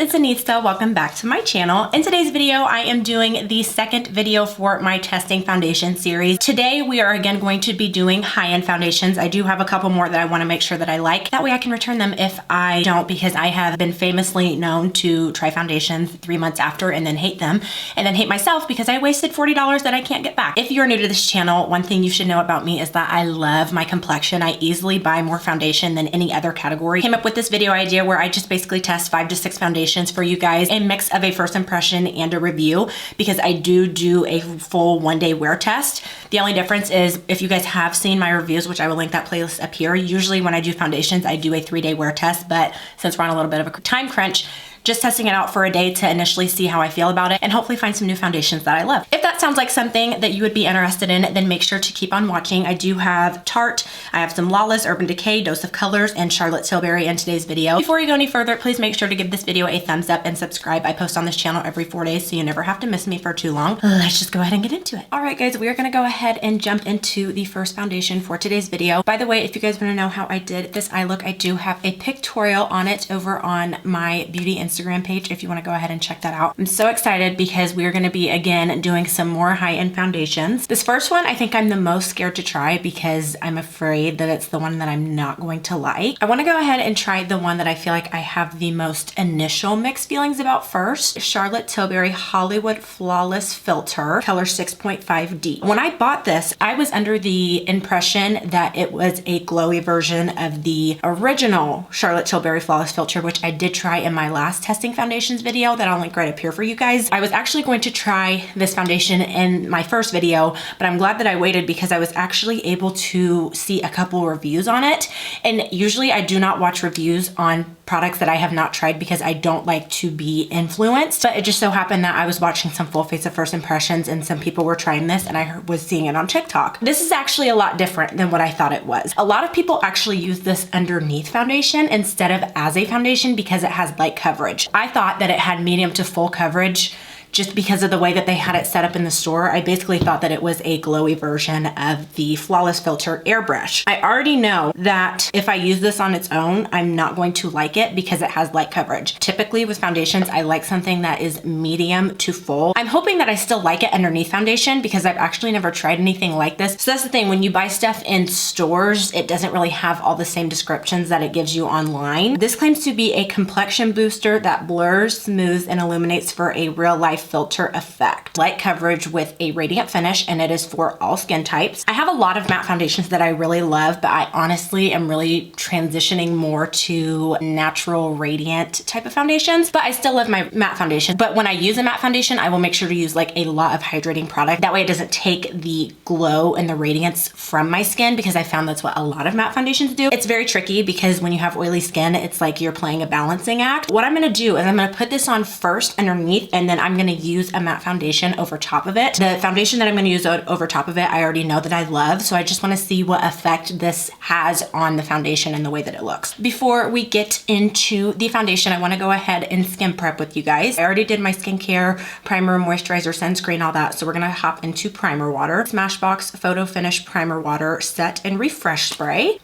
it's INSTA. Welcome back to my channel. In today's video, I am doing the second video for my testing foundation series. Today, we are again going to be doing high-end foundations. I do have a couple more that I want to make sure that I like. That way I can return them if I don't, because I have been famously known to try foundations 3 months after and then hate them, and then hate myself because I wasted $40 that I can't get back. If you're new to this channel, one thing you should know about me is that I love my complexion. I easily buy more foundation than any other category. Came up with this video idea where I just basically test 5 to 6 foundations for you guys, a mix of a first impression and a review, because I do a full 1-day wear test. The only difference is if you guys have seen my reviews, which I will link that playlist up here, usually when I do foundations, I do a 3-day wear test, but since we're on a little bit of a time crunch, just testing it out for a day to initially see how I feel about it and hopefully find some new foundations that I love. If that sounds like something that you would be interested in, then make sure to keep on watching. I do have Tarte, I have some Lawless, Urban Decay, Dose of Colors, and Charlotte Tilbury in today's video. Before you go any further, please make sure to give this video a thumbs up and subscribe. I post on this channel every 4 days, so you never have to miss me for too long. Let's just go ahead and get into it. All right, guys, we are gonna go ahead and jump into the first foundation for today's video. By the way, if you guys wanna know how I did this eye look, I do have a pictorial on it over on my beauty Instagram page if you want to go ahead and check that out. I'm so excited because we're going to be again doing some more high-end foundations. This first one I think I'm the most scared to try because I'm afraid that it's the one that I'm not going to like. I want to go ahead and try the one that I feel like I have the most initial mixed feelings about first. Charlotte Tilbury Hollywood Flawless Filter, color 6.5D. When I bought this, I was under the impression that it was a glowy version of the original Charlotte Tilbury Flawless Filter, which I did try in my last testing foundations video that I'll link right up here for you guys. I was actually going to try this foundation in my first video, but I'm glad that I waited because I was actually able to see a couple reviews on it. And usually I do not watch reviews on products that I have not tried because I don't like to be influenced. But it just so happened that I was watching some full face of first impressions and some people were trying this and I was seeing it on TikTok. This is actually a lot different than what I thought it was. A lot of people actually use this underneath foundation instead of as a foundation because it has light coverage. I thought that it had medium to full coverage just because of the way that they had it set up in the store. I basically thought that it was a glowy version of the Flawless Filter airbrush. I already know that if I use this on its own, I'm not going to like it because it has light coverage. Typically with foundations, I like something that is medium to full. I'm hoping that I still like it underneath foundation because I've actually never tried anything like this. So that's the thing, when you buy stuff in stores, it doesn't really have all the same descriptions that it gives you online. This claims to be a complexion booster that blurs, smooths, and illuminates for a real life filter effect. Light coverage with a radiant finish, and it is for all skin types. I have a lot of matte foundations that I really love, but I honestly am really transitioning more to natural radiant type of foundations, but I still love my matte foundation. But when I use a matte foundation, I will make sure to use like a lot of hydrating product. That way it doesn't take the glow and the radiance from my skin, because I found that's what a lot of matte foundations do. It's very tricky because when you have oily skin, it's like you're playing a balancing act. What I'm gonna do is I'm gonna put this on first underneath, and then I'm gonna use a matte foundation over top of it. The foundation that I'm going to use over top of it, I already know that I love, so I just want to see what effect this has on the foundation and the way that it looks. Before we get into the foundation, I want to go ahead and skin prep with you guys. I already did my skincare, primer, moisturizer, sunscreen, all that, so we're going to hop into primer water. Smashbox Photo Finish Primer Water Set and Refresh Spray.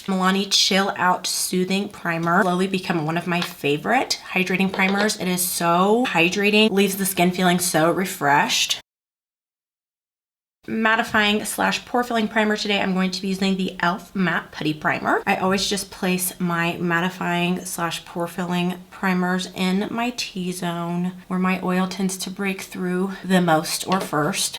MILANI Chill Out Soothing Primer, slowly become one of my favorite hydrating primers. It is so hydrating, leaves the skin feeling so refreshed. Mattifying / pore filling primer. Today I'm going to be using the e.l.f. Matte Putty Primer. I always just place my mattifying / pore filling primers in my T-zone where my oil tends to break through the most or first.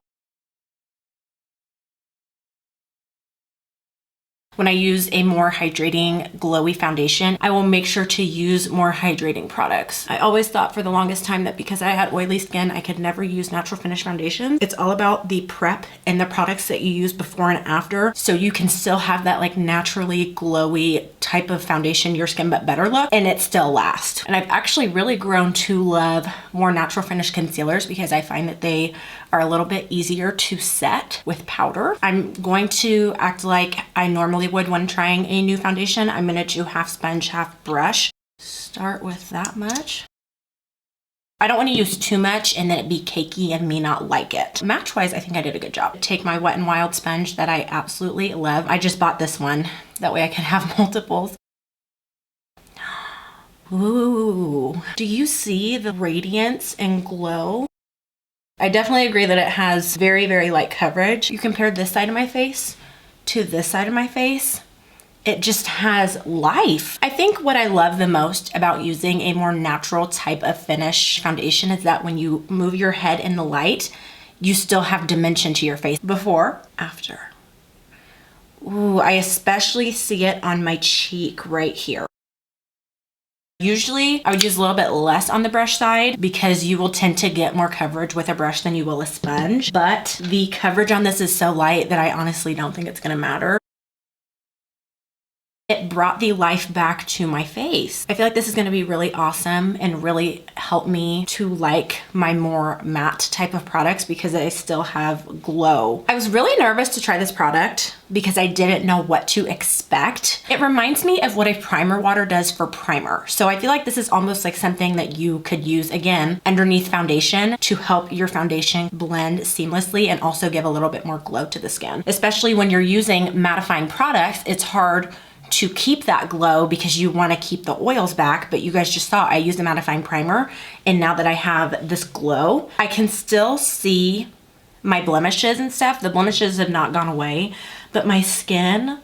When I use a more hydrating, glowy foundation, I will make sure to use more hydrating products. I always thought for the longest time that because I had oily skin, I could never use natural finish foundations. It's all about the prep and the products that you use before and after, so you can still have that like naturally glowy type of foundation your skin but better look, and it still lasts. And I've actually really grown to love more natural finish concealers because I find that they are a little bit easier to set with powder. I'm going to act like I normally would when trying a new foundation. I'm gonna do half sponge, half brush. Start with that much. I don't want to use too much and then it be cakey and me not like it. Match wise, I think I did a good job. Take my Wet n Wild sponge that I absolutely love. I just bought this one. That way I can have multiples. Ooh, do you see the radiance and glow? I definitely agree that it has very, very light coverage. You compare this side of my face to this side of my face, it just has life. I think what I love the most about using a more natural type of finish foundation is that when you move your head in the light, you still have dimension to your face. Before, after. Ooh, I especially see it on my cheek right here. Usually I would use a little bit less on the brush side because you will tend to get more coverage with a brush than you will a sponge, but the coverage on this is so light that I honestly don't think it's gonna matter. It brought the life back to my face. I feel like this is gonna be really awesome and really help me to like my more matte type of products because I still have glow. I was really nervous to try this product because I didn't know what to expect. It reminds me of what a primer water does for primer. So I feel like this is almost like something that you could use again underneath foundation to help your foundation blend seamlessly and also give a little bit more glow to the skin. Especially when you're using mattifying products, it's hard to keep that glow because you want to keep the oils back, but you guys just saw I used a mattifying primer, and now that I have this glow, I can still see my blemishes and stuff. The blemishes have not gone away, but my skin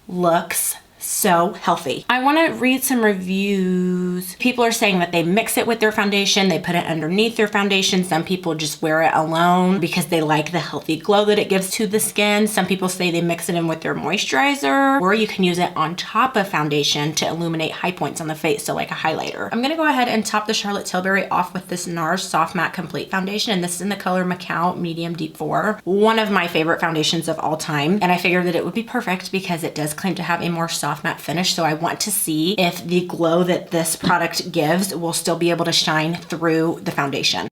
looks so healthy. I want to read some reviews. People are saying that they mix it with their foundation, they put it underneath their foundation. Some people just wear it alone because they like the healthy glow that it gives to the skin. Some people say they mix it in with their moisturizer, or you can use it on top of foundation to illuminate high points on the face, so like a highlighter. I'm gonna go ahead and top the Charlotte Tilbury off with this NARS Soft Matte Complete Foundation, and this is in the color MACAO Medium Deep 4. One of my favorite foundations of all time, and I figured that it would be perfect because it does claim to have a more soft matte finish, so I want to see if the glow that this product gives will still be able to shine through the foundation.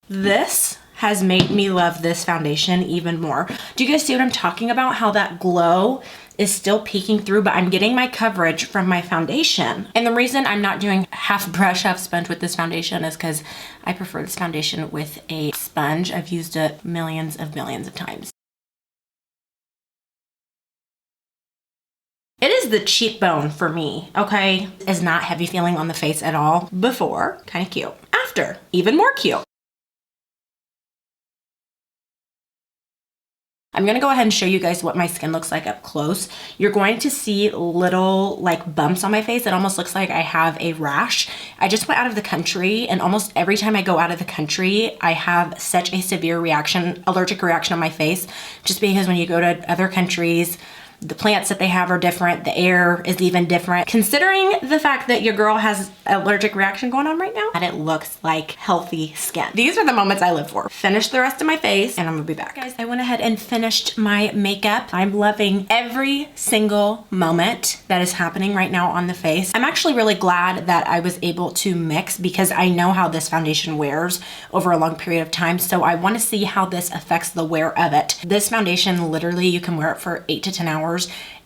This has made me love this foundation even more. Do you guys see what I'm talking about? How that glow is still peeking through, but I'm getting my coverage from my foundation. And the reason I'm not doing half brush, half sponge with this foundation is because I prefer this foundation with a sponge. I've used it millions of times. It is the cheekbone for me, okay? It's not heavy feeling on the face at all. Before, kind of cute. After, even more cute. I'm gonna go ahead and show you guys what my skin looks like up close. You're going to see little like bumps on my face. It almost looks like I have a rash. I just went out of the country, and almost every time I go out of the country, I have such a severe reaction, allergic reaction on my face, just because when you go to other countries, the plants that they have are different. The air is even different. Considering the fact that your girl has allergic reaction going on right now, and it looks like healthy skin. These are the moments I live for. Finish the rest of my face, and I'm gonna be back. Guys, I went ahead and finished my makeup. I'm loving every single moment that is happening right now on the face. I'm actually really glad that I was able to mix because I know how this foundation wears over a long period of time. So I wanna see how this affects the wear of it. This foundation, literally, you can wear it for 8 to 10 hours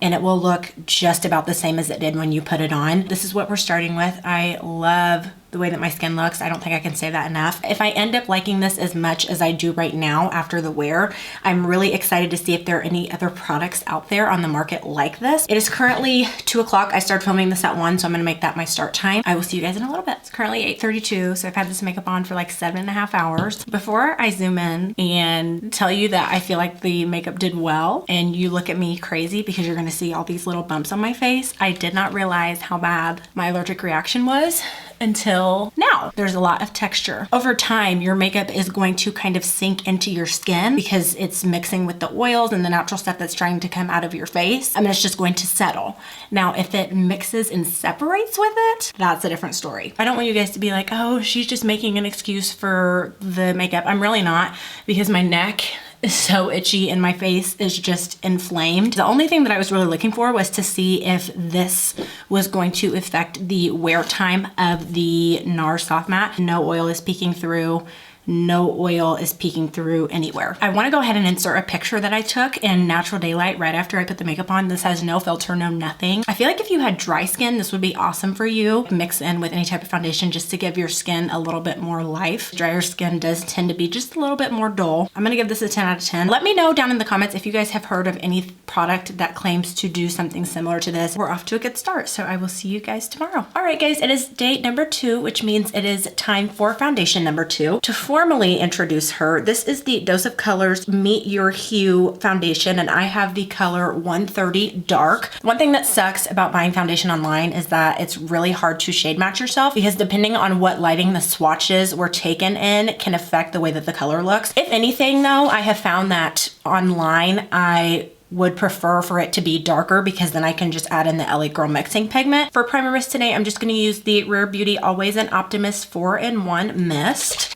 and it will look just about the same as it did when you put it on. This is what we're starting with. I love the way that my skin looks. I don't think I can say that enough. If I end up liking this as much as I do right now after the wear, I'm really excited to see if there are any other products out there on the market like this. It is currently 2 o'clock. I started filming this at 1, so I'm gonna make that my start time. I will see you guys in a little bit. It's currently 8:32, so I've had this makeup on for like 7.5 hours. Before I zoom in and tell you that I feel like the makeup did well, and you look at me crazy because you're gonna see all these little bumps on my face, I did not realize how bad my allergic reaction was until now. There's a lot of texture. Over time, your makeup is going to kind of sink into your skin because it's mixing with the oils and the natural stuff that's trying to come out of your face. I mean, it's just going to settle. Now, if it mixes and separates with it, that's a different story. I don't want you guys to be like, oh, she's just making an excuse for the makeup. I'm really not, because my neck is so itchy and my face is just inflamed. The only thing that I was really looking for was to see if this was going to affect the wear time of the NARS Soft Matte. No oil is peeking through. no oil is peeking through anywhere. I want to go ahead and insert a picture that I took in natural daylight right after I put the makeup on. This has no filter, no nothing. I feel like if you had dry skin, this would be awesome for you. Mix in with any type of foundation just to give your skin a little bit more life. Drier skin does tend to be just a little bit more dull. I'm gonna give this a 10 out of 10. Let me know down in the comments if you guys have heard of any product that claims to do something similar to this. We're off to a good start, so I will see you guys tomorrow. All right, guys, it is day number 2, which means it is time for foundation number 2. To formally introduce her, this is the Dose of Colors Meet Your Hue foundation, and I have the color 130 Dark. One thing that sucks about buying foundation online is that it's really hard to shade match yourself, because depending on what lighting the swatches were taken in can affect the way that the color looks. If anything though, I have found that online I would prefer for it to be darker, because then I can just add in the LA Girl mixing pigment. For primer mist today, I'm just gonna use the Rare Beauty Always an Optimist 4-in-1 mist.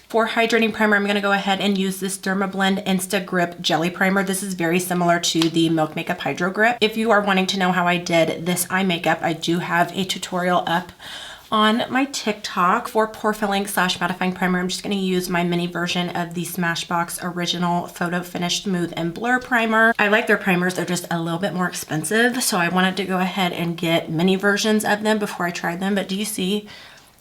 For hydrating primer, I'm gonna go ahead and use this DERMABLEND Insta Grip Jelly Primer. This is very similar to the Milk Makeup Hydro Grip. If you are wanting to know how I did this eye makeup, I do have a tutorial up on my TikTok. For pore filling / mattifying primer, I'm just gonna use my mini version of the Smashbox Original Photo Finish Smooth and Blur Primer. I like their primers, they're just a little bit more expensive, so I wanted to go ahead and get mini versions of them before I tried them. But do you see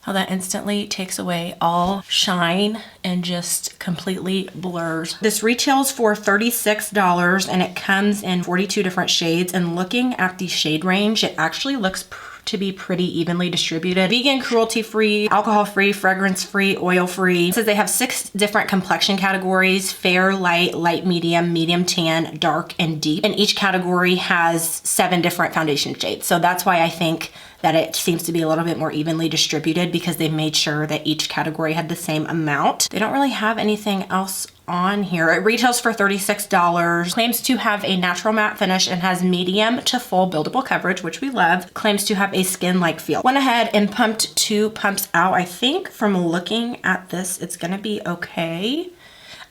how that instantly takes away all shine and just completely blurs? This retails for $36 and it comes in 42 different shades, and looking at the shade range, it actually looks to be pretty evenly distributed. Vegan, cruelty-free, alcohol-free, fragrance-free, oil-free. It says they have 6 different complexion categories: fair, light, light medium, medium tan, dark, and deep. And each category has 7 different foundation shades. So that's why I think that it seems to be a little bit more evenly distributed, because they made sure that each category had the same amount. They don't really have anything else on here. It retails for $36. Claims to have a natural matte finish and has medium to full buildable coverage, which we love. Claims to have a skin-like feel. Went ahead and pumped 2 pumps out. I think from looking at this, it's gonna be okay.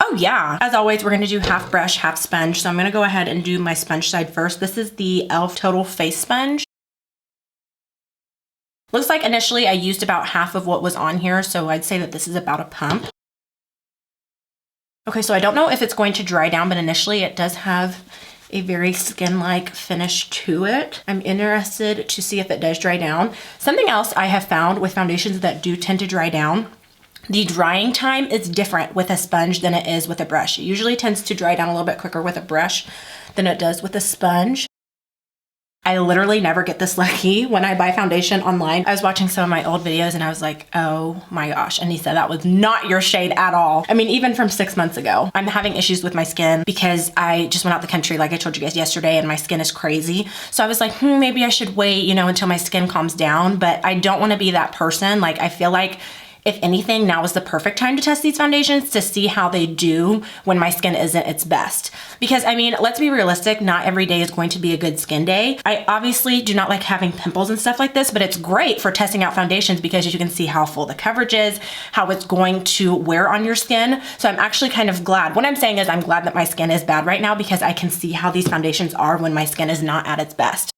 Oh yeah, as always, we're gonna do half brush, half sponge. So I'm gonna go ahead and do my sponge side first. This is the e.l.f. Total Face Sponge. Looks like initially I used about half of what was on here, so I'd say that this is about a pump. Okay, so I don't know if it's going to dry down, but initially it does have a very skin-like finish to it. I'm interested to see if it does dry down. Something else I have found with foundations that do tend to dry down, the drying time is different with a sponge than it is with a brush. It usually tends to dry down a little bit quicker with a brush than it does with a sponge. I literally never get this lucky when I buy foundation online. I was watching some of my old videos and I was like, oh my gosh. And he said that was not your shade at all. I mean, even from 6 months ago, I'm having issues with my skin because I just went out the country, like I told you guys yesterday, and my skin is crazy. So I was like, maybe I should wait, you know, until my skin calms down. But I don't want to be that person. Like, I feel like if anything, now is the perfect time to test these foundations to see how they do when my skin isn't its best. Because I mean, let's be realistic, not every day is going to be a good skin day. I obviously do not like having pimples and stuff like this, but it's great for testing out foundations because you can see how full the coverage is, how it's going to wear on your skin. So I'm actually kind of glad. What I'm saying is I'm glad that my skin is bad right now because I can see how these foundations are when my skin is not at its best.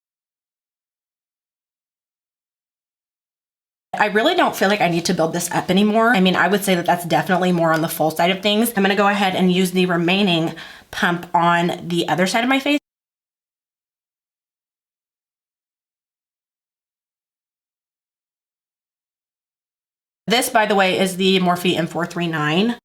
I really don't feel like I need to build this up anymore. I mean, I would say that that's definitely more on the full side of things. I'm gonna go ahead and use the remaining pump on the other side of my face. This, by the way, is the Morphe M439.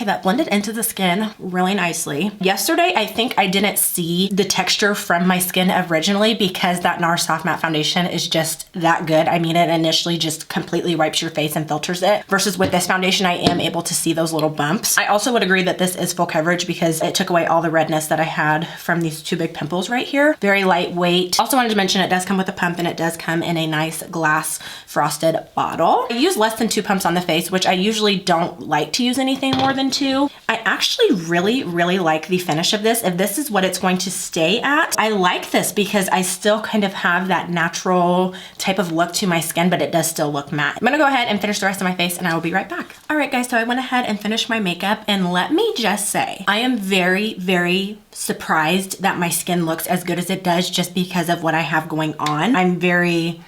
Okay, that blended into the skin really nicely. Yesterday, I think I didn't see the texture from my skin originally because that NARS Soft Matte Foundation is just that good. I mean, it initially just completely wipes your face and filters it. Versus with this foundation, I am able to see those little bumps. I also would agree that this is full coverage because it took away all the redness that I had from these 2 big pimples right here. Very lightweight. Also wanted to mention it does come with a pump and it does come in a nice glass frosted bottle. I use less than 2 pumps on the face, which I usually don't like to use anything more than 2. I actually really like the finish of this. If this is what it's going to stay at, I like this because I still kind of have that natural type of look to my skin, but it does still look matte. I'm gonna go ahead and finish the rest of my face and I will be right back. All right guys, so I went ahead and finished my makeup, and let me just say, I am very surprised that my skin looks as good as it does just because of what I have going on. I'm very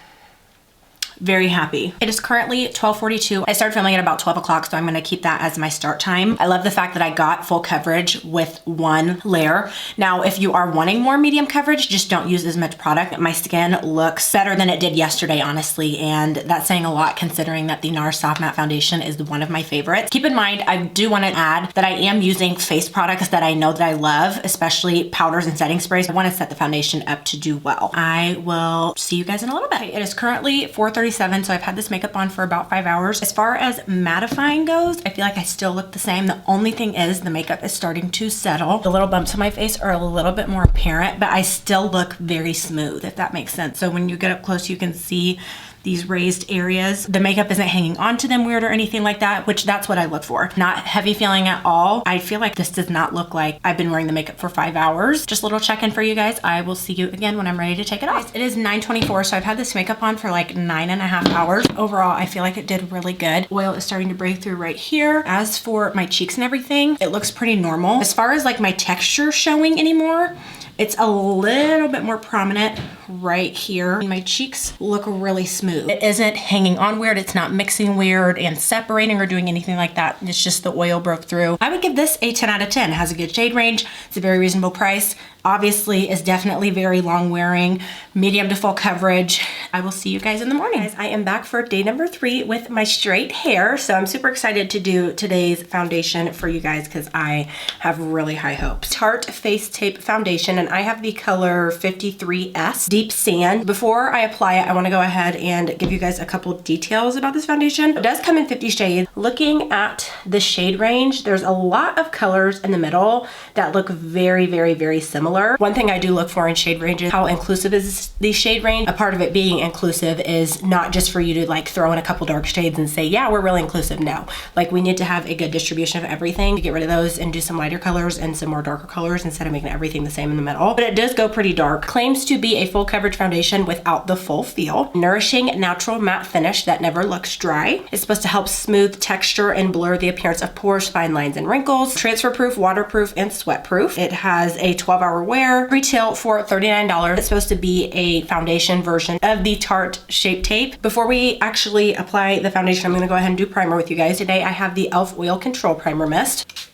very happy. It is currently 12:42. I started filming at about 12 o'clock, so I'm gonna keep that as my start time. I love the fact that I got full coverage with one layer. Now, if you are wanting more medium coverage, just don't use as much product. My skin looks better than it did yesterday, honestly, and that's saying a lot considering that the NARS Soft Matte Foundation is one of my favorites. Keep in mind, I do wanna add that I am using face products that I know that I love, especially powders and setting sprays. I wanna set the foundation up to do well. I will see you guys in a little bit. It is currently 4:37, so I've had this makeup on for about 5 hours. As far as mattifying goes, I feel like I still look the same. The only thing is the makeup is starting to settle. The little bumps on my face are a little bit more apparent, but I still look very smooth, if that makes sense. So when you get up close, you can see these raised areas. The makeup isn't hanging onto them weird or anything like that, which that's what I look for. Not heavy feeling at all. I feel like this does not look like I've been wearing the makeup for 5 hours. Just a little check-in for you guys. I will see you again when I'm ready to take it off. It is 9:24, so I've had this makeup on for like 9.5 hours. Overall, I feel like it did really good. Oil is starting to break through right here. As for my cheeks and everything, it looks pretty normal. As far as like my texture showing anymore, it's a little bit more prominent right here. My cheeks look really smooth. It isn't hanging on weird. It's not mixing weird and separating or doing anything like that. It's just the oil broke through. I would give this a 10 out of 10. It has a good shade range. It's a very reasonable price. Obviously, is definitely very long wearing, medium to full coverage. I will see you guys in the morning. Guys, I am back for day number 3 with my straight hair. So I'm super excited to do today's foundation for you guys because I have really high hopes. Tarte Face Tape Foundation, and I have the color 53S Deep Sand. Before I apply it, I wanna go ahead and give you guys a couple details about this foundation. It does come in 50 shades. Looking at the shade range, there's a lot of colors in the middle that look very, very, very similar. One thing I do look for in shade range is how inclusive is the shade range. A part of it being inclusive is not just for you to like throw in a couple dark shades and say, yeah, we're really inclusive. No, like we need to have a good distribution of everything to get rid of those and do some lighter colors and some more darker colors instead of making everything the same in the middle. But it does go pretty dark. Claims to be a full coverage foundation without the full feel. Nourishing natural matte finish that never looks dry. It's supposed to help smooth texture and blur the appearance of pores, fine lines, and wrinkles. Transfer proof, waterproof, and sweat proof. It has a 12-hour wear. Retail for $39. It's supposed to be a foundation version of the Tarte Shape Tape. Before we actually apply the foundation, I'm gonna go ahead and do primer with you guys. Today I have the e.l.f. Oil Control Primer Mist.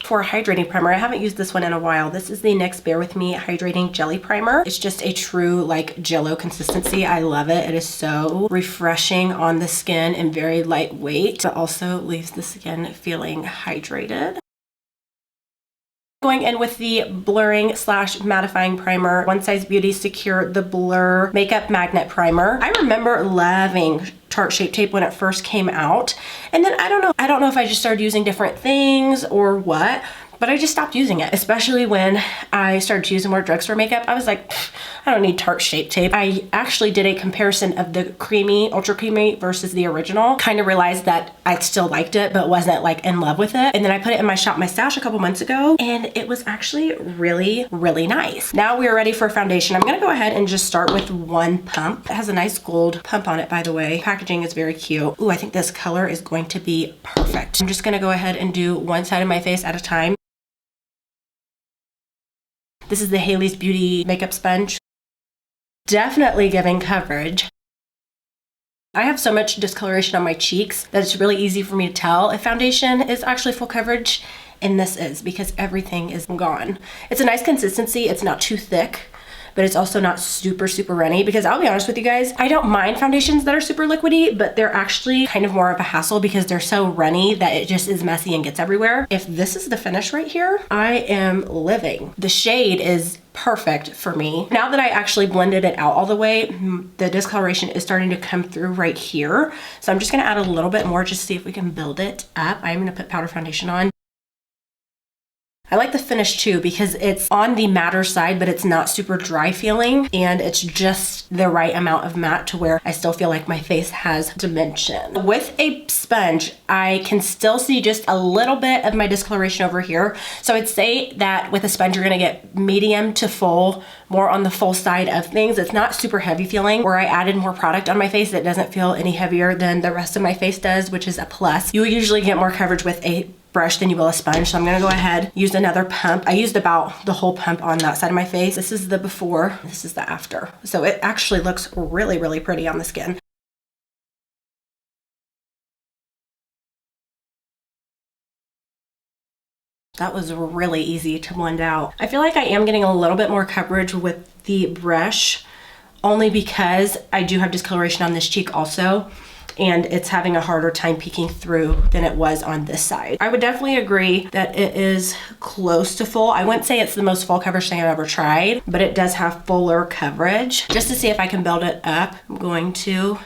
For hydrating primer, I haven't used this one in a while. This is the NYX Bear With Me Hydrating Jelly Primer. It's just a true like jello consistency. I love it. It is so refreshing on the skin and very lightweight, but also leaves the skin feeling hydrated. Going in with the blurring slash mattifying primer, One Size Beauty Secure the Blur Makeup Magnet Primer. I remember loving Tarte Shape Tape when it first came out. And then I don't know if I just started using different things or what, but I just stopped using it, especially when I started using more drugstore makeup. I was like, I don't need Tarte Shape Tape. I actually did a comparison of the creamy, ultra creamy versus the original. Kind of realized that I still liked it, but wasn't like in love with it. And then I put it in my Shop My Stash a couple months ago, and it was actually really, really nice. Now we are ready for foundation. I'm gonna go ahead and just start with one pump. It has a nice gold pump on it, by the way. Packaging is very cute. Ooh, I think this color is going to be perfect. I'm just gonna go ahead and do one side of my face at a time. This is the Haley's Beauty makeup sponge. Definitely giving coverage. I have so much discoloration on my cheeks that it's really easy for me to tell if foundation is actually full coverage, and this is because everything is gone. It's a nice consistency. It's not too thick, but it's also not super, super runny, because I'll be honest with you guys, I don't mind foundations that are super liquidy, but they're actually kind of more of a hassle because they're so runny that it just is messy and gets everywhere. If this is the finish right here, I am living. The shade is perfect for me. Now that I actually blended it out all the way, the discoloration is starting to come through right here. So I'm just gonna add a little bit more just to see if we can build it up. I'm gonna put powder foundation on. I like the finish too because it's on the matter side, but it's not super dry feeling, and it's just the right amount of matte to where I still feel like my face has dimension. With a sponge, I can still see just a little bit of my discoloration over here. So I'd say that with a sponge, you're gonna get medium to full, more on the full side of things. It's not super heavy feeling. Where I added more product on my face, it doesn't feel any heavier than the rest of my face does, which is a plus. You usually get more coverage with a brush than you will a sponge. So I'm gonna go ahead, use another pump. I used about the whole pump on that side of my face. This is the before, this is the after. So it actually looks really, really pretty on the skin. That was really easy to blend out. I feel like I am getting a little bit more coverage with the brush, only because I do have discoloration on this cheek also, and it's having a harder time peeking through than it was on this side. I would definitely agree that it is close to full. I wouldn't say it's the most full coverage thing I've ever tried, but it does have fuller coverage. Just to see if I can build it up, I'm going to,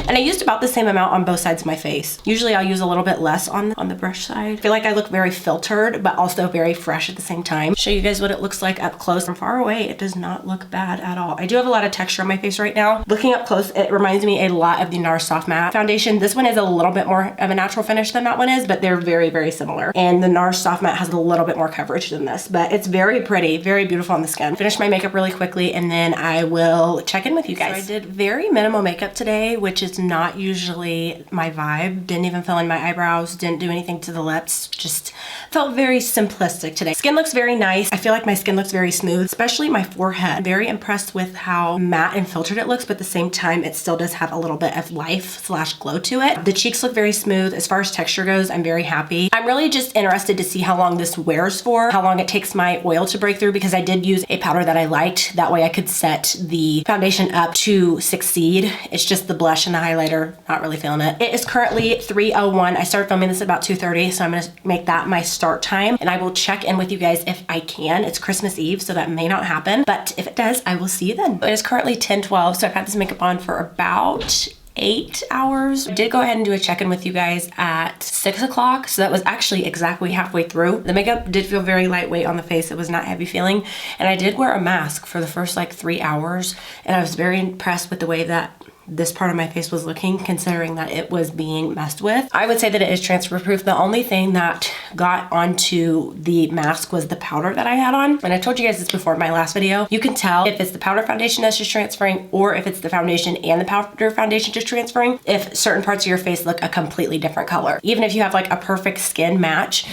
and I used about the same amount on both sides of my face. Usually I'll use a little bit less on the brush side. I feel like I look very filtered, but also very fresh at the same time. Show you guys what it looks like up close. From far away, it does not look bad at all. I do have a lot of texture on my face right now. Looking up close, it reminds me a lot of the NARS Soft Matte foundation. This one is a little bit more of a natural finish than that one is, but they're very, very similar. And the NARS Soft Matte has a little bit more coverage than this, but it's very pretty, very beautiful on the skin. Finish my makeup really quickly and then I will check in with you guys. So I did very minimal makeup today, which is not usually my vibe. Didn't even fill in my eyebrows, didn't do anything to the lips, just felt very simplistic today. Skin looks very nice. I feel like my skin looks very smooth, especially my forehead. I'm very impressed with how matte and filtered it looks, but at the same time, it still does have a little bit of life / glow to it. The cheeks look very smooth. As far as texture goes, I'm very happy. I'm really just interested to see how long this wears for, how long it takes my oil to break through, because I did use a powder that I liked. That way I could set the foundation up to succeed. It's just the blush and the highlighter, not really feeling it. It is currently 3:01. I started filming this at about 2:30, so I'm gonna make that my start time, and I will check in with you guys if I can. It's Christmas Eve, so that may not happen, but if it does, I will see you then. It is currently 10:12, so I've had this makeup on for about 8 hours. I did go ahead and do a check-in with you guys at 6 o'clock, so that was actually exactly halfway through. The makeup did feel very lightweight on the face. It was not heavy feeling, and I did wear a mask for the first like 3 hours, and I was very impressed with the way that this part of my face was looking, considering that it was being messed with. I would say that it is transfer proof. The only thing that got onto the mask was the powder that I had on. And I told you guys this before in my last video. You can tell if it's the powder foundation that's just transferring, or if it's the foundation and the powder foundation just transferring, if certain parts of your face look a completely different color. Even if you have like a perfect skin match,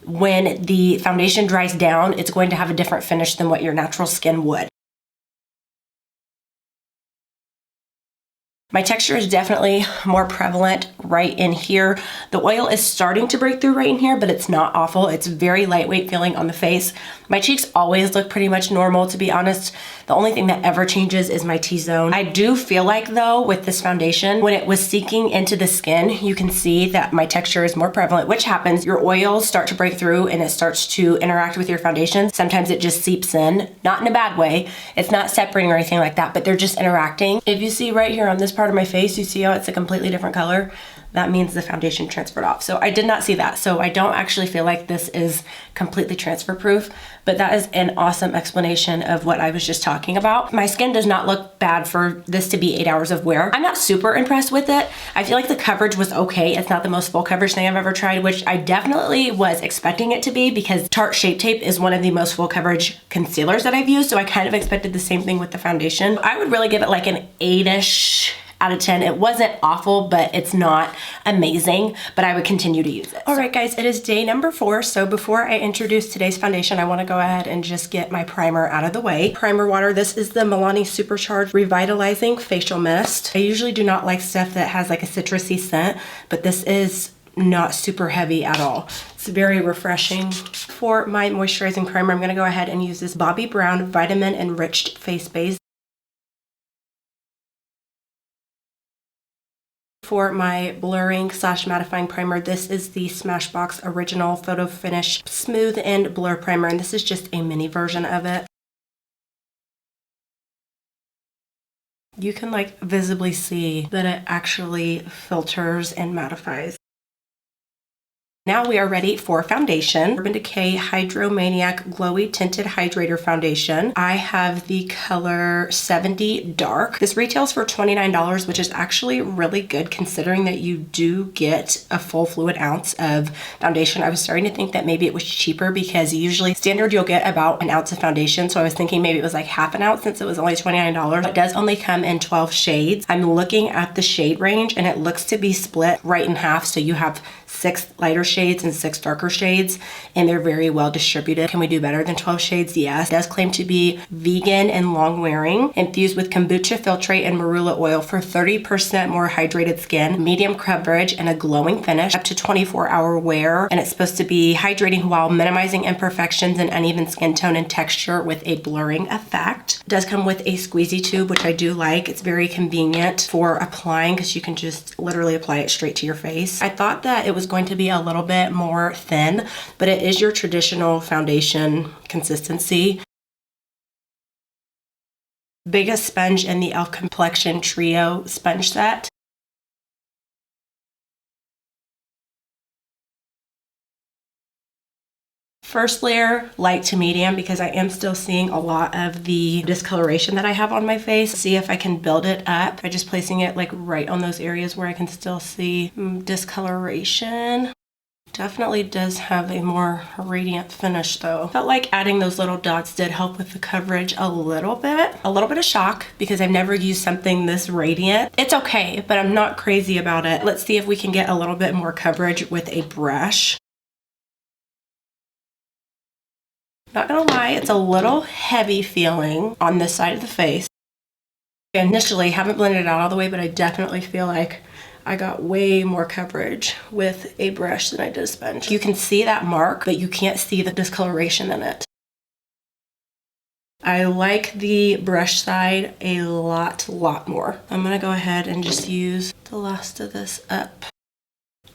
when the foundation dries down, it's going to have a different finish than what your natural skin would. My texture is definitely more prevalent right in here. The oil is starting to break through right in here, but it's not awful. It's very lightweight feeling on the face. My cheeks always look pretty much normal, to be honest. The only thing that ever changes is my T-zone. I do feel like though, with this foundation, when it was seeking into the skin, you can see that my texture is more prevalent, which happens. Your oils start to break through and it starts to interact with your foundation. Sometimes it just seeps in, not in a bad way. It's not separating or anything like that, but they're just interacting. If you see right here on this part of my face, you see how it's a completely different color? That means the foundation transferred off. So I did not see that. So I don't actually feel like this is completely transfer proof, but that is an awesome explanation of what I was just talking about. My skin does not look bad for this to be 8 hours of wear. I'm not super impressed with it. I feel like the coverage was okay. It's not the most full coverage thing I've ever tried, which I definitely was expecting it to be, because Tarte Shape Tape is one of the most full coverage concealers that I've used. So I kind of expected the same thing with the foundation. I would really give it like an 8-ish out of 10. It wasn't awful, but it's not amazing, but I would continue to use it. All right, guys, it is day number 4. So before I introduce today's foundation, I want to go ahead and just get my primer out of the way. Primer water. This is the MILANI Supercharged Revitalizing Facial Mist. I usually do not like stuff that has like a citrusy scent, but this is not super heavy at all. It's very refreshing. For my moisturizing primer, I'm going to go ahead and use this Bobbi Brown Vitamin Enriched Face Base. For my blurring / mattifying primer, this is the SMASHBOX Original Photo Finish Smooth and Blur Primer, and this is just a mini version of it. You can like visibly see that it actually filters and mattifies. Now we are ready for foundation. Urban Decay HYDROMANIAC Glowy Tinted Hydrator Foundation. I have the color 70 Dark. This retails for $29, which is actually really good considering that you do get a full fluid ounce of foundation. I was starting to think that maybe it was cheaper, because usually standard you'll get about an ounce of foundation. So I was thinking maybe it was like half an ounce since it was only $29. It does only come in 12 shades. I'm looking at the shade range and it looks to be split right in half. So you have 6 lighter shades and 6 darker shades, and they're very well distributed. Can we do better than 12 shades? Yes. It does claim to be vegan and long wearing, infused with kombucha filtrate and marula oil for 30% more hydrated skin, medium coverage, and a glowing finish, up to 24-hour wear. And it's supposed to be hydrating while minimizing imperfections and uneven skin tone and texture with a blurring effect. It does come with a squeezy tube, which I do like. It's very convenient for applying because you can just literally apply it straight to your face. I thought that it was going to be a little bit more thin, but it is your traditional foundation consistency. Biggest sponge in the e.l.f. Complexion Trio sponge set. First layer, light to medium, because I am still seeing a lot of the discoloration that I have on my face. See if I can build it up by just placing it like right on those areas where I can still see discoloration. Definitely does have a more radiant finish though. Felt like adding those little dots did help with the coverage a little bit. A little bit of shock because I've never used something this radiant. It's okay, but I'm not crazy about it. Let's see if we can get a little bit more coverage with a brush. Not gonna lie, it's a little heavy feeling on this side of the face. Initially, haven't blended it out all the way, but I definitely feel like I got way more coverage with a brush than I did a sponge. You can see that mark, but you can't see the discoloration in it. I like the brush side a lot more. I'm gonna go ahead and just use the last of this up.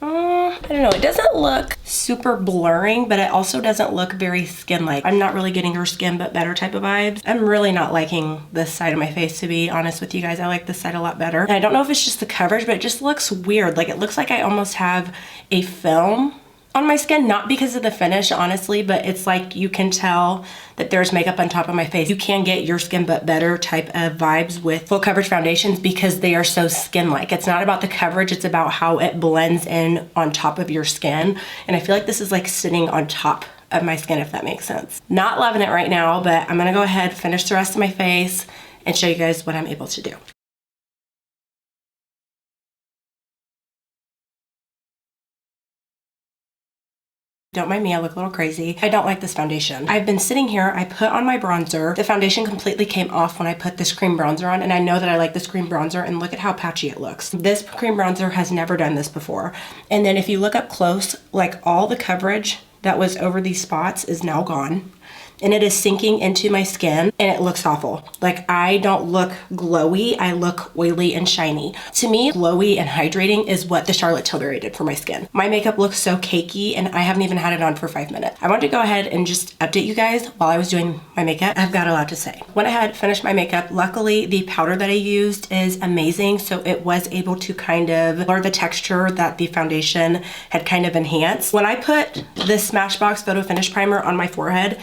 I don't know, it doesn't look super blurring, but it also doesn't look very skin-like. I'm not really getting her skin but better type of vibes. I'm really not liking this side of my face, to be honest with you guys. I like this side a lot better. And I don't know if it's just the coverage, but it just looks weird. Like it looks like I almost have a film on my skin, not because of the finish, honestly, but it's like you can tell that there's makeup on top of my face. You can get your skin but better type of vibes with full coverage foundations because they are so skin-like. It's not about the coverage, it's about how it blends in on top of your skin. And I feel like this is like sitting on top of my skin, if that makes sense. Not loving it right now, but I'm gonna go ahead, finish the rest of my face, and show you guys what I'm able to do. Don't mind me, I look a little crazy. I don't like this foundation. I've been sitting here, I put on my bronzer. The foundation completely came off when I put this cream bronzer on, and I know that I like this cream bronzer, and look at how patchy it looks. This cream bronzer has never done this before. And then if you look up close, like all the coverage that was over these spots is now gone. And it is sinking into my skin and it looks awful. Like I don't look glowy, I look oily and shiny. To me, glowy and hydrating is what the Charlotte Tilbury did for my skin. My makeup looks so cakey and I haven't even had it on for 5 minutes. I wanted to go ahead and just update you guys while I was doing my makeup. I've got a lot to say. Went ahead, finished my makeup. Luckily, the powder that I used is amazing, so it was able to kind of blur the texture that the foundation had kind of enhanced. When I put this Smashbox Photo Finish Primer on my forehead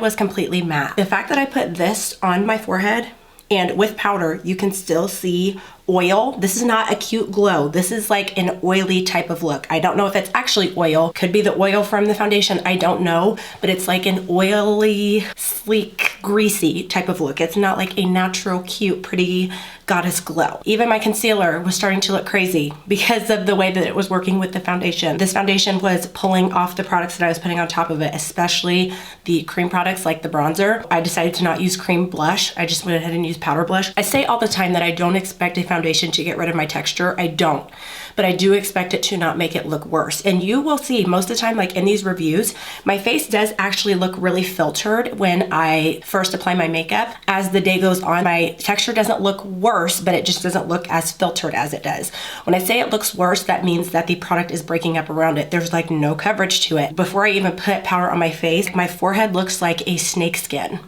was completely matte. The fact that I put this on my forehead and with powder, you can still see oil. This is not a cute glow. This is like an oily type of look. I don't know if it's actually oil. Could be the oil from the foundation. I don't know, but it's like an oily, sleek, greasy type of look. It's not like a natural, cute, pretty goddess glow. Even my concealer was starting to look crazy because of the way that it was working with the foundation. This foundation was pulling off the products that I was putting on top of it, especially the cream products like the bronzer. I decided to not use cream blush. I just went ahead and used powder blush. I say all the time that I don't expect a foundation to get rid of my texture. I don't, but I do expect it to not make it look worse. And you will see most of the time, like in these reviews, my face does actually look really filtered when I first apply my makeup. As the day goes on, my texture doesn't look worse, but it just doesn't look as filtered as it does. When I say it looks worse, that means that the product is breaking up around it. There's like no coverage to it. Before I even put powder on my face, my forehead looks like a snake skin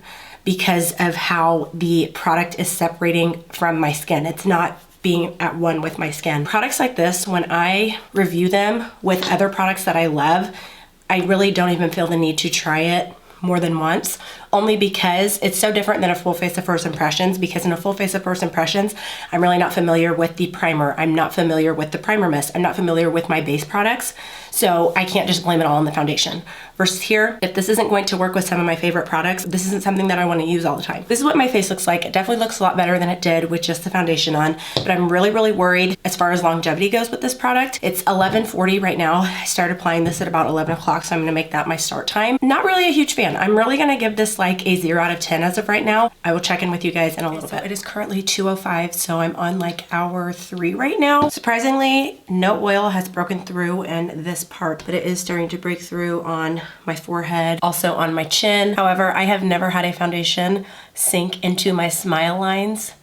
because of how the product is separating from my skin. It's not being at one with my skin. Products like this, when I review them with other products that I love, I really don't even feel the need to try it more than once, only because it's so different than a full face of first impressions. Because in a full face of first impressions, I'm really not familiar with the primer. I'm not familiar with the primer mist. I'm not familiar with my base products. So I can't just blame it all on the foundation. Versus here, if this isn't going to work with some of my favorite products, this isn't something that I want to use all the time. This is what my face looks like. It definitely looks a lot better than it did with just the foundation on, but I'm really, really worried as far as longevity goes with this product. It's 11:40 right now. I started applying this at about 11 o'clock, so I'm gonna make that my start time. Not really a huge fan. I'm really gonna give this like a 0 out of 10 as of right now. I will check in with you guys in a little bit. It is currently 2:05, so I'm on like hour 3 right now. Surprisingly, no oil has broken through in this part, but it is starting to break through on my forehead, also on my chin. However, I have never had a foundation sink into my smile lines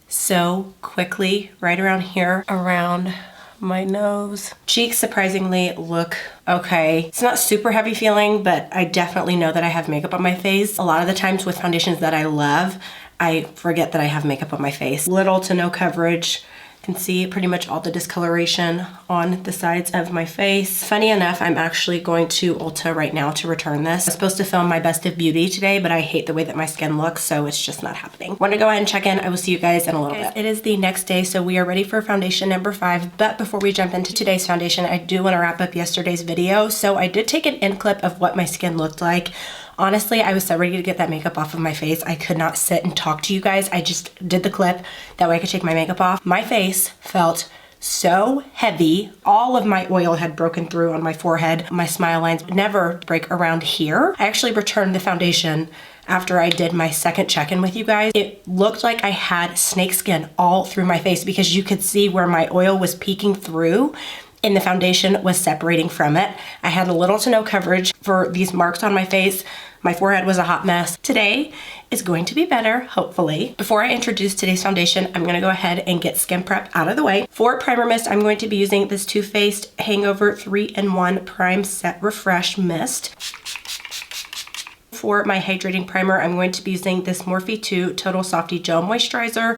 so quickly, right around here, around my nose. Cheeks surprisingly look okay. It's not super heavy feeling, but I definitely know that I have makeup on my face. A lot of the times with foundations that I love, I forget that I have makeup on my face. Little to no coverage. Can see pretty much all the discoloration on the sides of my face. Funny enough, I'm actually going to Ulta right now to return this. I'm supposed to film my best of beauty today, but I hate the way that my skin looks, so it's just not happening. Want to go ahead and check in. I will see you guys in a little bit. It is the next day, so we are ready for foundation number 5. But before we jump into today's foundation, I do want to wrap up yesterday's video. So I did take an in clip of what my skin looked like. Honestly, I was so ready to get that makeup off of my face. I could not sit and talk to you guys. I just did the clip. That way I could take my makeup off. My face felt so heavy. All of my oil had broken through on my forehead. My smile lines never break around here. I actually returned the foundation after I did my second check-in with you guys. It looked like I had snake skin all through my face because you could see where my oil was peeking through and the foundation was separating from it. I had little to no coverage for these marks on my face. My forehead was a hot mess. Today is going to be better, hopefully. Before I introduce today's foundation, I'm gonna go ahead and get skin prep out of the way. For primer mist, I'm going to be using this Too Faced Hangover 3-in-1 Prime Set Refresh Mist. For my hydrating primer, I'm going to be using this Morphe 2 Total Softy Gel Moisturizer.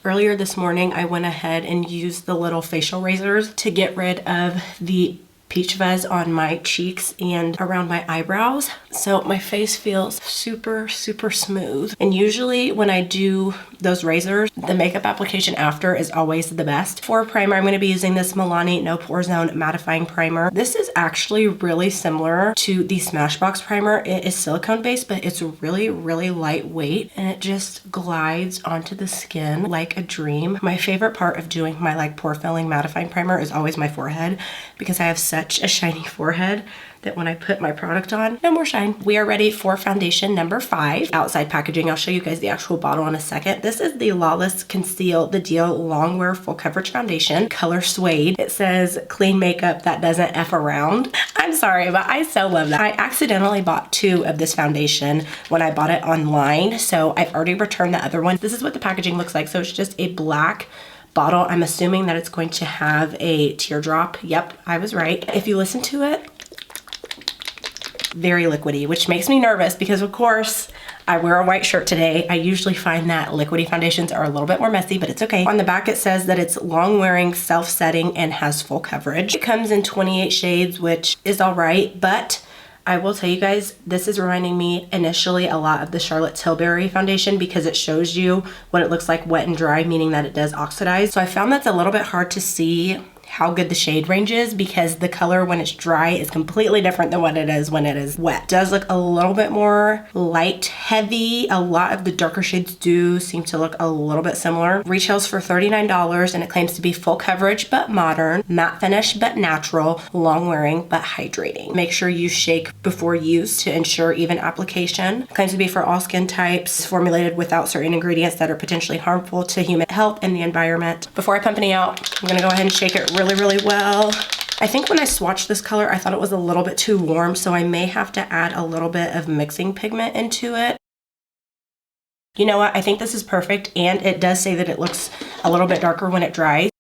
Earlier this morning, I went ahead and used the little facial razors to get rid of the peach fuzz on my cheeks and around my eyebrows. So my face feels super, super smooth. And usually when I do those razors, the makeup application after is always the best. For primer, I'm gonna be using this MILANI No Pore Zone Mattifying Primer. This is actually really similar to the Smashbox primer. It is silicone based, but it's really, really lightweight and it just glides onto the skin like a dream. My favorite part of doing my like pore filling mattifying primer is always my forehead because I have such a shiny forehead that when I put my product on, no more shine. We are ready for foundation number 5. Outside packaging, I'll show you guys the actual bottle in a second. This is the Lawless Conceal the Deal Longwear Full Coverage Foundation, color suede. It says clean makeup that doesn't F around. I'm sorry, but I so love that. I accidentally bought 2 of this foundation when I bought it online, so I've already returned the other one. This is what the packaging looks like. So it's just a black bottle. I'm assuming that it's going to have a teardrop. Yep, I was right. If you listen to it, very liquidy, which makes me nervous because of course I wear a white shirt today. I usually find that liquidy foundations are a little bit more messy, but it's okay. On the back it says that it's long wearing, self-setting, and has full coverage. It comes in 28 shades, which is all right, but I will tell you guys, this is reminding me initially a lot of the Charlotte Tilbury foundation because it shows you what it looks like wet and dry, meaning that it does oxidize. So I found that's a little bit hard to see how good the shade range is because the color when it's dry is completely different than what it is when it is wet. It does look a little bit more light heavy. A lot of the darker shades do seem to look a little bit similar. Retails for $39 and it claims to be full coverage but modern, matte finish but natural, long wearing but hydrating. Make sure you shake before use to ensure even application. It claims to be for all skin types, formulated without certain ingredients that are potentially harmful to human health and the environment. Before I pump any out, I'm gonna go ahead and shake it really, really well. I think when I swatched this color, I thought it was a little bit too warm, so I may have to add a little bit of mixing pigment into it. You know what? I think this is perfect, and it does say that it looks a little bit darker when it dries.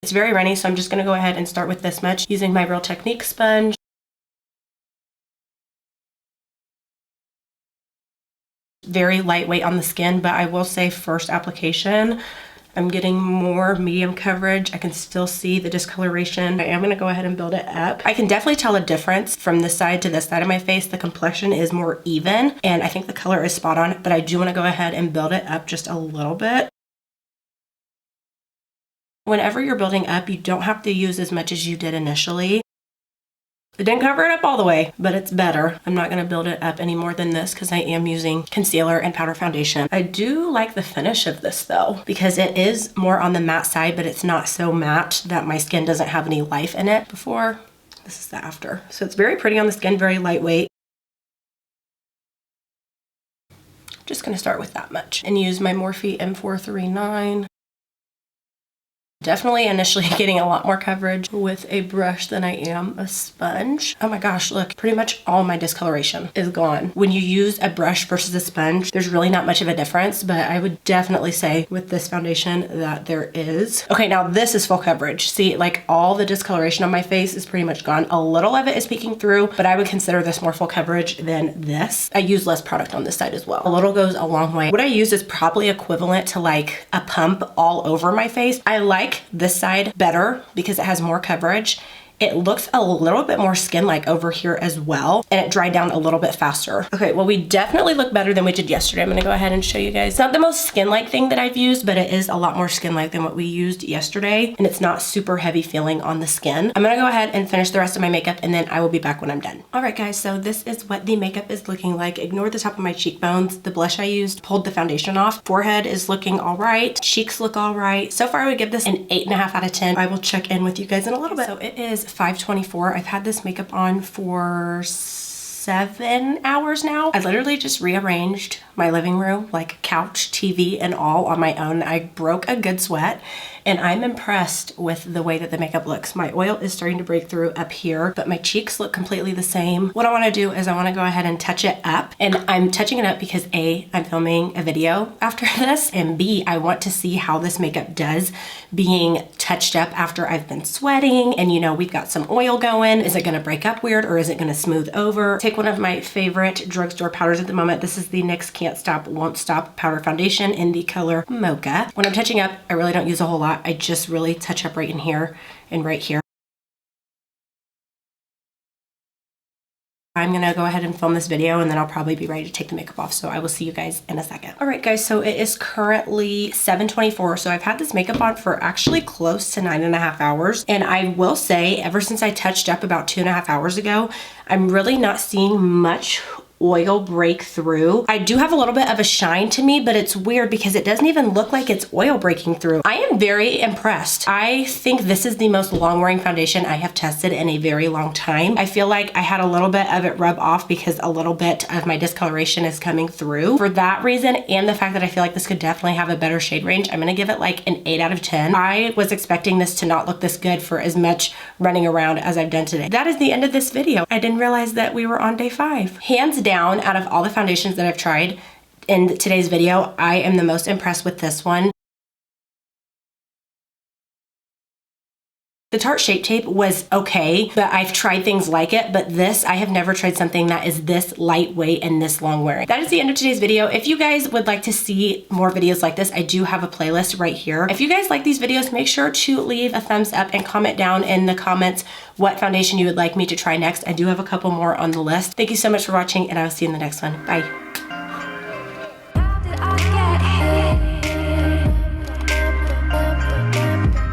It's very runny, so I'm just gonna go ahead and start with this much using my Real Technique sponge. Very lightweight on the skin, but I will say first application, I'm getting more medium coverage. I can still see the discoloration. I am gonna go ahead and build it up. I can definitely tell a difference from this side to this side of my face. The complexion is more even, and I think the color is spot on, but I do wanna go ahead and build it up just a little bit. Whenever you're building up, you don't have to use as much as you did initially. It didn't cover it up all the way, but it's better. I'm not gonna build it up any more than this because I am using concealer and powder foundation. I do like the finish of this though, because it is more on the matte side, but it's not so matte that my skin doesn't have any life in it. Before, this is the after. So it's very pretty on the skin, very lightweight. Just gonna start with that much and use my Morphe M439. Definitely initially getting a lot more coverage with a brush than I am a sponge. Oh my gosh, look, pretty much all my discoloration is gone. When you use a brush versus a sponge, there's really not much of a difference, but I would definitely say with this foundation that there is. Okay, now this is full coverage. See, like all the discoloration on my face is pretty much gone. A little of it is peeking through, but I would consider this more full coverage than this. I use less product on this side as well. A little goes a long way. What I use is probably equivalent to like a pump all over my face. I like this side better because it has more coverage. It looks a little bit more skin-like over here as well, and it dried down a little bit faster. Okay, well, we definitely look better than we did yesterday. I'm gonna go ahead and show you guys. It's not the most skin-like thing that I've used, but it is a lot more skin-like than what we used yesterday, and it's not super heavy feeling on the skin. I'm gonna go ahead and finish the rest of my makeup, and then I will be back when I'm done. All right, guys, so this is what the makeup is looking like. Ignore the top of my cheekbones. The blush I used pulled the foundation off. Forehead is looking all right. Cheeks look all right. So far, I would give this an 8.5 out of 10. I will check in with you guys in a little bit. So it is 5:24. I've had this makeup on for 7 hours now. I literally just rearranged my living room, like couch, TV, and all on my own. I broke a good sweat, and I'm impressed with the way that the makeup looks. My oil is starting to break through up here, but my cheeks look completely the same. What I wanna do is I wanna go ahead and touch it up, and I'm touching it up because A, I'm filming a video after this, and B, I want to see how this makeup does being touched up after I've been sweating, and you know, we've got some oil going. Is it gonna break up weird, or is it gonna smooth over? Take one of my favorite drugstore powders at the moment. This is the NYX Can't Stop, Won't Stop Powder Foundation in the color Mocha. When I'm touching up, I really don't use a whole lot. I just really touch up right in here and right here. I'm gonna go ahead and film this video, and then I'll probably be ready to take the makeup off. So I will see you guys in a second. All right, guys, so it is currently 7:24. So I've had this makeup on for actually close to 9.5 hours. And I will say, ever since I touched up about 2.5 hours ago, I'm really not seeing much oil break through. I do have a little bit of a shine to me, but it's weird because it doesn't even look like it's oil breaking through. I am very impressed. I think this is the most long-wearing foundation I have tested in a very long time. I feel like I had a little bit of it rub off because a little bit of my discoloration is coming through. For that reason, and the fact that I feel like this could definitely have a better shade range, I'm gonna give it like an 8 out of 10. I was expecting this to not look this good for as much running around as I've done today. That is the end of this video. I didn't realize that we were on day 5. Hands down, out of all the foundations that I've tried in today's video, I am the most impressed with this one. The Tarte Shape Tape was okay, but I've tried things like it, but this, I have never tried something that is this lightweight and this long wearing. That is the end of today's video. If you guys would like to see more videos like this, I do have a playlist right here. If you guys like these videos, make sure to leave a thumbs up and comment down in the comments what foundation you would like me to try next. I do have a couple more on the list. Thank you so much for watching, and I will see you in the next one. Bye.